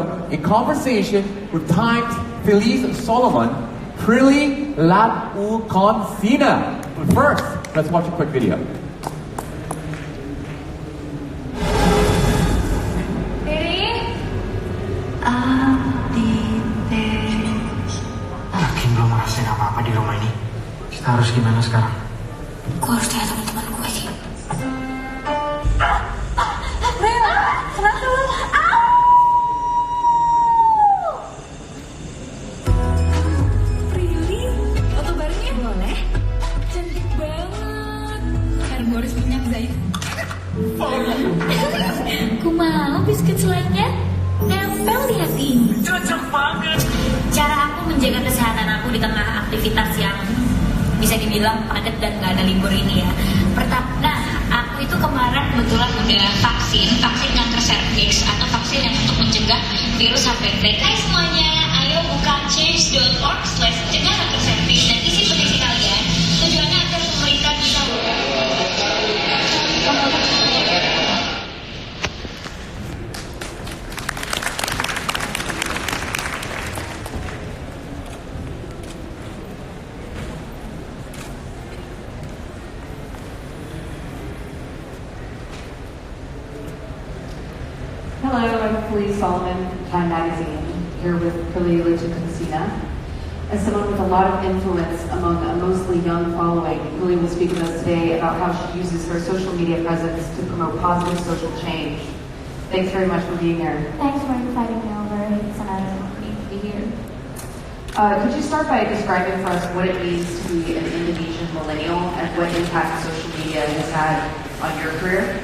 welcome, in conversation with Times Feliz Solomon, Prilly Latuconsina. But first, let's watch a quick video. Yakin belum ngerasain apa-apa di rumah ini. Kita harus gimana sekarang? Gue harus tanya teman-teman gue sih. Rel, kenapa lu? Prilly, foto barengnya boleh? Cantik banget. Hair Boris minyak zaitun. Kumaha biskuit selainya? Nempel di hati ini. Cocok banget. Cara aku menjaga kesehatan aku di tengah aktivitas yang bisa dibilang padat dan gak ada libur ini ya. Pertama, aku itu kemarin kebetulan udah vaksin kanker serviks atau vaksin yang untuk mencegah virus HPV. Hai semuanya, ayo buka change.org/cegah kanker serviks dan isi petisi kalian. Tujuannya agar pemerintah bisa Hello, I'm Prilly Solomon, Time Magazine, here with Prilly Latuconsina. As someone with a lot of influence among a mostly young following, Prilly will speak with us today about how she uses her social media presence to promote positive social change. Thanks very much for being here. Thanks for inviting me over. It's an honor for me to be here. Could you start by describing for us what it means to be an Indonesian millennial and what impact social media has had on your career?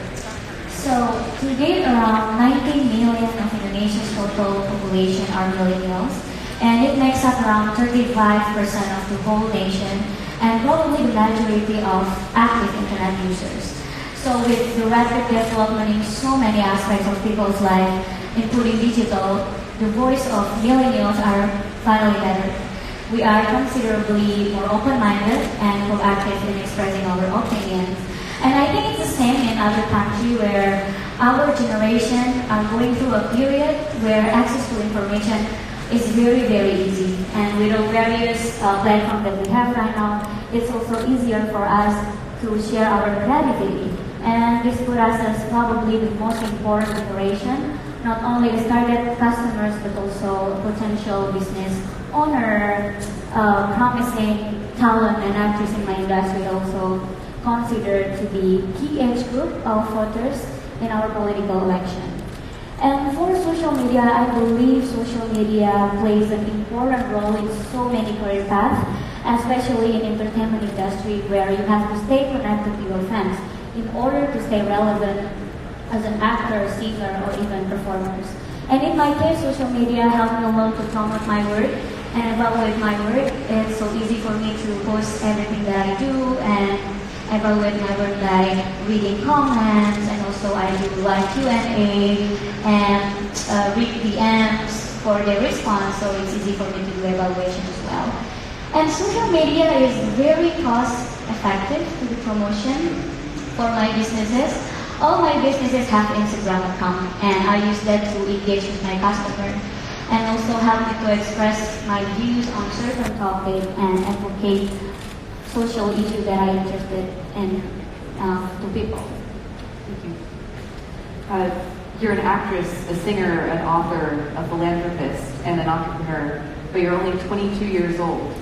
So, to date, around 19 million of Indonesia's total population are millennials, and it makes up around 35% of the whole nation, and probably the majority of active internet users. So, with the rapid development in so many aspects of people's life, including digital, the voice of millennials are finally better. We are considerably more open-minded and proactive in expressing our opinions. And I think it's the same in other countries where our generation are going through a period where access to information is very, very easy. And with the various platforms that we have right now, it's also easier for us to share our creativity. And this put us as probably the most important generation, not only as target customers, but also potential business owner, promising talent and actors in my industry also considered to be key age group of voters in our political election. And for social media, I believe social media plays an important role in so many career paths, especially in entertainment industry where you have to stay connected to your fans in order to stay relevant as an actor, singer, or even performers. And in my case, social media helped me a lot to promote my work and evaluate my work. It's so easy for me to post everything that I do and evaluate my work by reading comments, and also I do live Q&A and read DMs for their response, so it's easy for me to do evaluation as well. And social media is very cost effective to the promotion for my businesses. All my businesses have Instagram account, and I use that to engage with my customer and also help me to express my views on certain topic and advocate social issue that I'm interested in to people. Thank you. You're an actress, a singer, an author, a philanthropist, and an entrepreneur, but you're only 22 years old.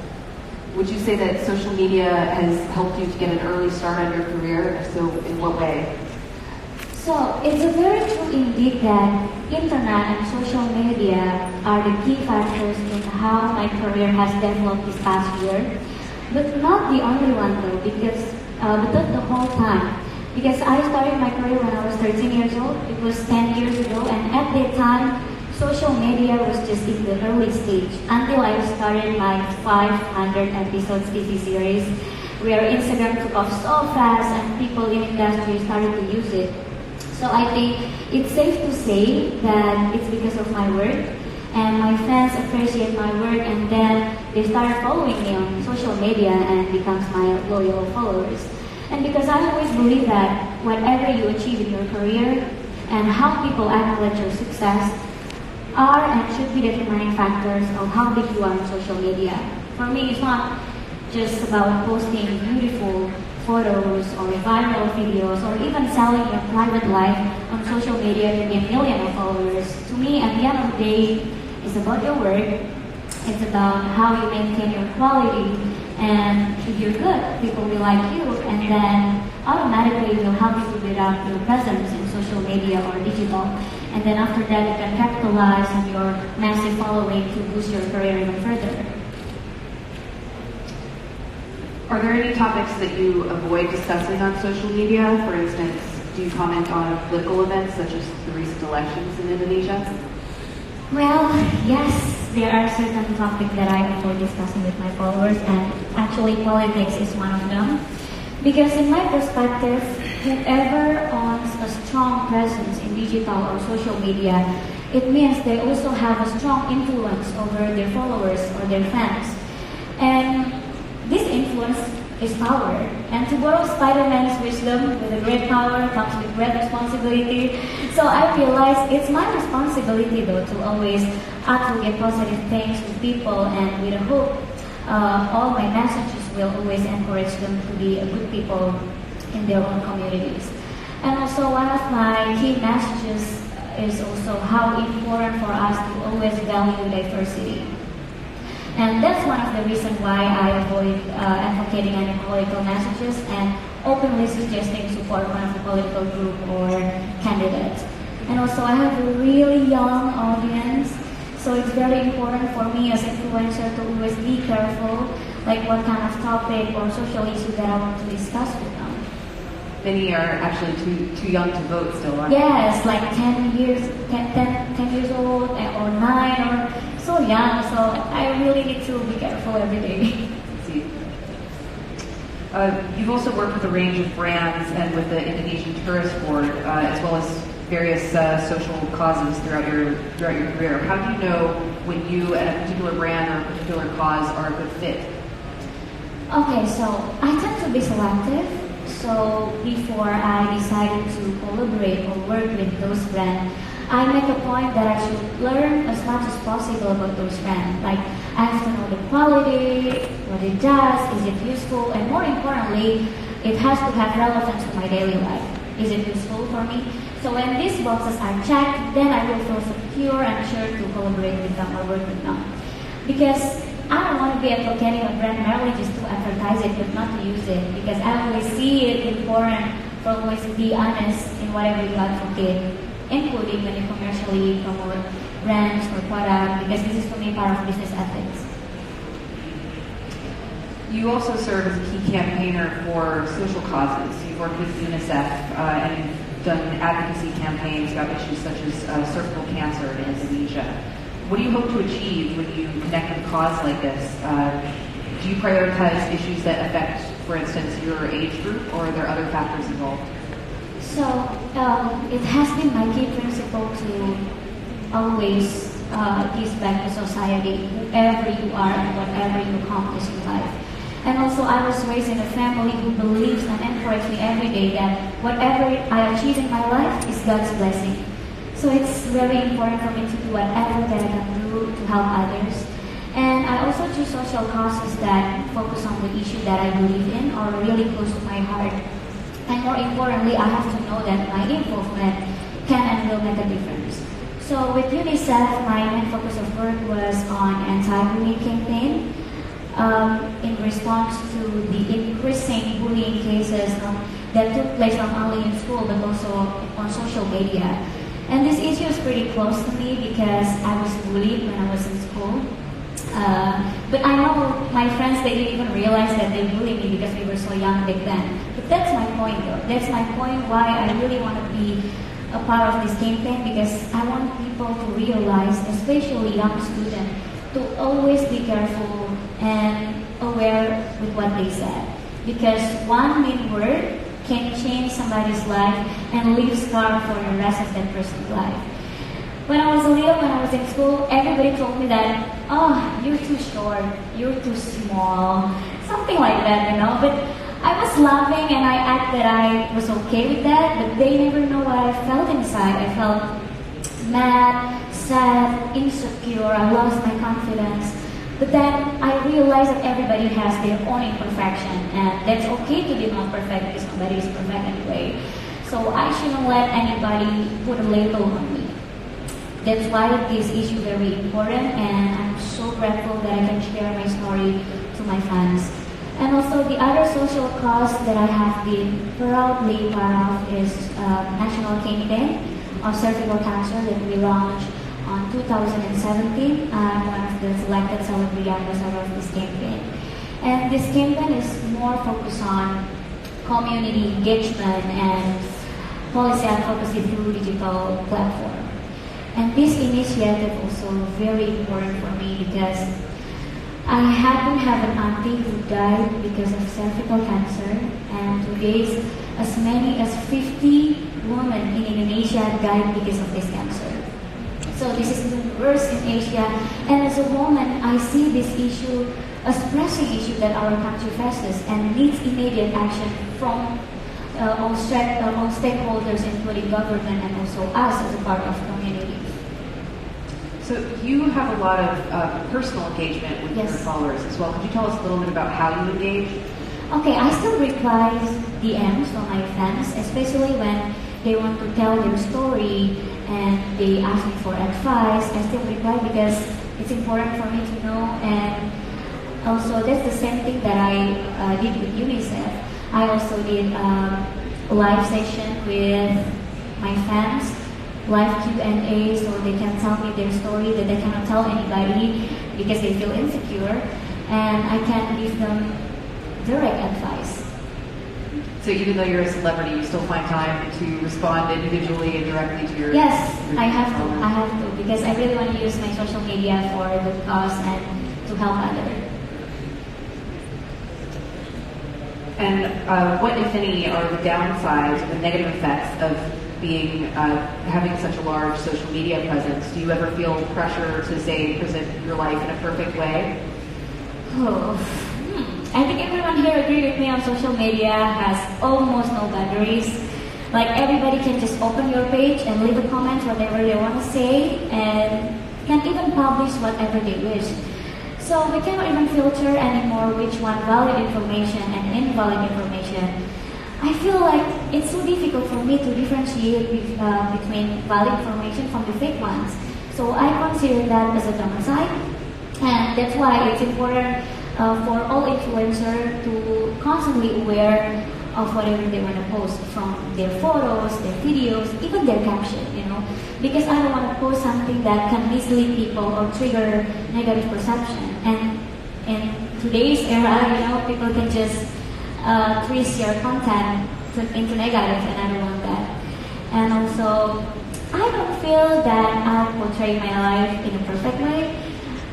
Would you say that social media has helped you to get an early start on your career? If so, in what way? So it's a very true indeed that internet and social media are the key factors in how my career has developed this past year. But not the only one though, because but not the whole time. Because I started my career when I was 13 years old. It was 10 years ago, and at that time, social media was just in the early stage until I started my 500 episodes TV series, where Instagram took off so fast and people in industry started to use it. So I think it's safe to say that it's because of my work, and my fans appreciate my work, and then they start following me on social media and becomes my loyal followers. And because I always believe that whatever you achieve in your career and how people acknowledge your success are and should be determining factors of how big you are on social media. For me, it's not just about posting beautiful photos or viral videos or even selling your private life on social media to get millions of followers. To me, at the end of the day, it's about your work. It's about how you maintain your quality, and if you're good, people will like you, and then automatically it will help you to build up your presence in social media or digital. And then after that, you can capitalize on your massive following to boost your career even further. Are there any topics that you avoid discussing on social media? For instance, do you comment on political events such as the recent elections in Indonesia? Well, yes, there are certain topics that I avoid discussing with my followers, and actually politics is one of them. Because in my perspective, whoever owns a strong presence in digital or social media, it means they also have a strong influence over their followers or their fans. And this influence is power. And to borrow Spider-Man's wisdom, with a great power comes with great responsibility. So I realize it's my responsibility though to always advocate positive things to people, and with a hope all my messages will always encourage them to be a good people in their own communities. And also one of my key messages is also how important for us to always value diversity. And that's one of the reasons why I avoid advocating any political messages and openly suggesting support one of the political group or candidates. And also I have a really young audience, so it's very important for me as influencer to always be careful, like what kind of topic or social issue that I want to discuss with them. Many are actually too young to vote still, aren't Yes, like 10 years old or 9 or so young, so I really need to be careful every day. See. You've also worked with a range of brands and with the Indonesian Tourist Board, as well as various social causes throughout your career. How do you know when you and a particular brand or a particular cause are a good fit? Okay, so I tend to be selective. So before I decided to collaborate or work with those brands, I make a point that I should learn as much as possible about those brands. Like, I have to know the quality, what it does, is it useful, and more importantly, it has to have relevance to my daily life. Is it useful for me? So when these boxes are checked, then I will feel secure and sure to collaborate with them or work with them. Because I don't want to be advocating a brand merely just to advertise it but not to use it, because I always see it important for always be honest in whatever you advocate, including when you commercially promote brands or product, because this is for me part of business ethics. You also serve as a key campaigner for social causes. You've worked with UNICEF and done advocacy campaigns about issues such as cervical cancer in Indonesia. What do you hope to achieve when you connect with a cause like this? Do you prioritize issues that affect, for instance, your age group, or are there other factors involved? So it has been my key principle to always give back to society, whoever you are and whatever you accomplish in life. And also I was raised in a family who believes and encourages me every day that whatever I achieve in my life is God's blessing. So it's very important for me to do whatever that I can do to help others. And I also choose social causes that focus on the issue that I believe in or really close to my heart. And more importantly, I have to know that my involvement can and will make a difference. So with UNICEF, my main focus of work was on anti-bullying campaign in response to the increasing bullying cases that took place not only in school but also on social media. And this issue is pretty close to me because I was bullied when I was in school. But I know my friends, they didn't even realize that they bullied me because we were so young back then. But that's my point though. That's my point why I really want to be a part of this campaign, because I want people to realize, especially young students, to always be careful and aware with what they said. Because one mean word can change somebody's life and leave scar for the rest of that person's life. When I was little, when I was in school, everybody told me that, oh, you're too short, you're too small, something like that, you know. But I was laughing and I acted that I was okay with that, but they never know what I felt inside. I felt mad, sad, insecure, I lost my confidence. But then I realized that everybody has their own imperfection, and that's okay to be not perfect because nobody is perfect anyway. So I shouldn't let anybody put a label on me. That's why this issue is very important, and I'm so grateful that I can share my story to my fans. And also the other social cause that I have been proudly part of is national campaign of cervical cancer that we launched on 2017. I'm one of the selected celebrity ambassador of this campaign. And this campaign is more focused on community engagement and policy advocacy through digital platform. And this initiative also very important for me because I happen to have an auntie who died because of cervical cancer, and today as many as 50 women in Indonesia died because of this cancer. So this is the worst in Asia, and as a woman, I see this issue as a pressing issue that our country faces and needs immediate action from all stakeholders, including government and also us as a part of community. So you have a lot of personal engagement with your followers as well. Could you tell us a little bit about how you engage? Okay, I still reply DMs from my fans, especially when they want to tell their story and they ask me for advice. I still reply because it's important for me to know, and also that's the same thing that I did with UNICEF. I also did a live session with my fans, live Q&A, so they can tell me their story that they cannot tell anybody because they feel insecure, and I can give them direct advice. So even though you're a celebrity, you still find time to respond individually and directly to your... Yes, I have to, because I really want to use my social media for a good cause and to help others. And what, if any, are the downsides or the negative effects of being having such a large social media presence? Do you ever feel pressure to, say, present your life in a perfect way? I think everyone here agree with me on social media has almost no boundaries. Like everybody can just open your page and leave a comment whatever they want to say, and can even publish whatever they wish. So we cannot even filter anymore which one valid information and invalid information. I feel like it's so difficult for me to differentiate between valid information from the fake ones. So I consider that as a downside, and that's why it's important for all influencers to constantly aware of whatever they want to post, from their photos, their videos, even their caption, because I don't want to post something that can mislead people or trigger negative perception. And in today's era, people can just twist your content into negative, and I don't want that. And also, I don't feel that I portray my life in a perfect way.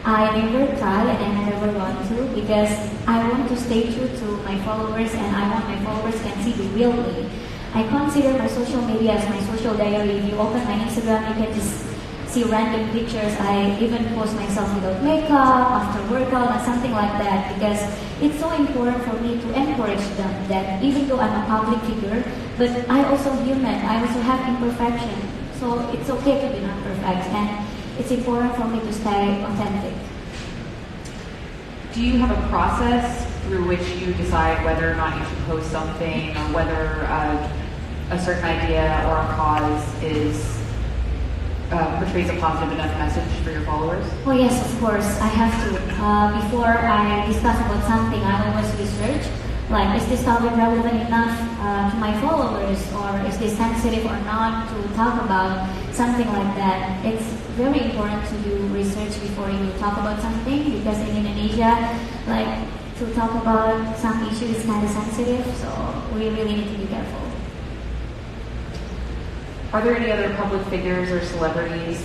I never try and I never want to, because I want to stay true to my followers, and I want my followers can see the real me. I consider my social media as my social diary. If you open my Instagram, you can just see random pictures. I even post myself without makeup, after workout, or something like that, because it's so important for me to encourage them that even though I'm a public figure, but I also human, I also have imperfection. So it's okay to be not perfect, and it's important for me to stay authentic. Do you have a process through which you decide whether or not you should post something, or whether a certain idea or a cause portrays a positive enough message for your followers? Oh yes, of course, I have to. Before I discuss about something, I always research, like, is this topic relevant enough to my followers, or is this sensitive or not to talk about, something like that. It's very important to do research before you talk about something, because in Indonesia, like, to talk about some issue is kind of sensitive, so we really need to be careful. Are there any other public figures or celebrities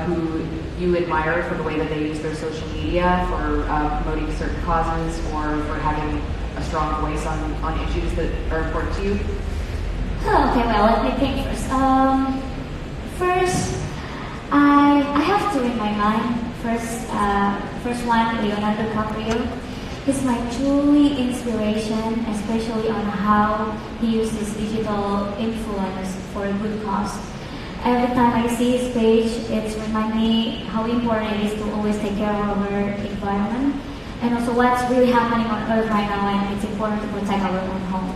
who you admire for the way that they use their social media for promoting certain causes, or for having a strong voice on issues that are important to you? Okay, well, let me think first. First, I have two in my mind. First one, Leonardo DiCaprio. He's my truly inspiration, especially on how he uses digital influence for a good cause. Every time I see his page, it's remind me how important it is to always take care of our environment and also what's really happening on Earth right now, and it's important to protect our own home.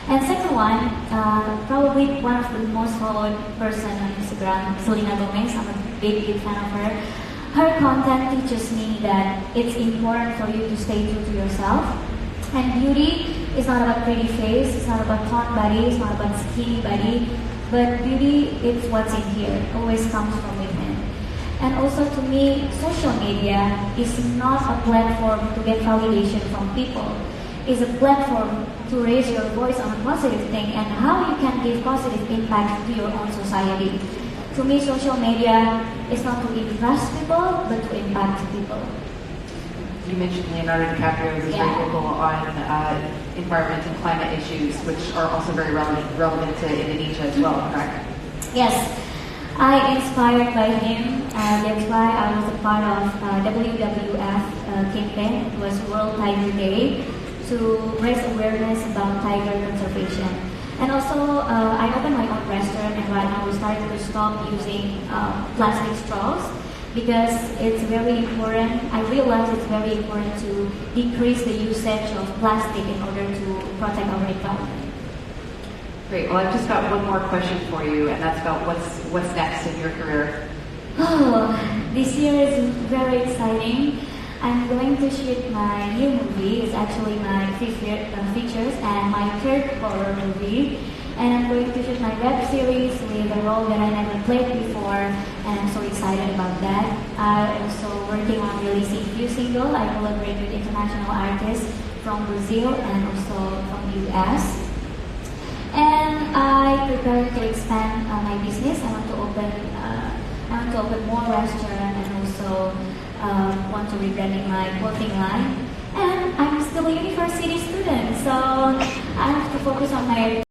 And second one, probably one of the most followed person on Instagram, Selena Gomez. I'm a big fan of her. Her content teaches me that it's important for you to stay true to yourself. And beauty is not about pretty face, it's not about toned body, it's not about skinny body, but beauty is what's in here. It always comes from within. And also to me, social media is not a platform to get validation from people. It's a platform to raise your voice on a positive thing and how you can give positive impact to your own society. To me, social media is not to impress people, but to impact people. You mentioned Leonardo DiCaprio is very vocal on environment and climate issues, which are also very relevant to Indonesia as well, correct? Yes, I inspired by him. That's why I was a part of WWF campaign. It was World Tiger Day to raise awareness about tiger conservation. And also, I opened my own restaurant, and right now we started to stop using plastic straws because it's very important. I realize it's very important to decrease the usage of plastic in order to protect our environment. Great. Well, I've just got one more question for you, and that's about what's next in your career. Oh, this year is very exciting. I'm going to shoot my new movie. It's actually my fifth features and my third horror movie. And I'm going to shoot my web series with a role that I never played before, and I'm so excited about that. I'm also working on releasing a few singles. I collaborate with international artists from Brazil and also from the US. And I prepare to expand my business. I want to open more restaurants and also want to rebranding my clothing line. And I'm still a university student, so I have to focus on my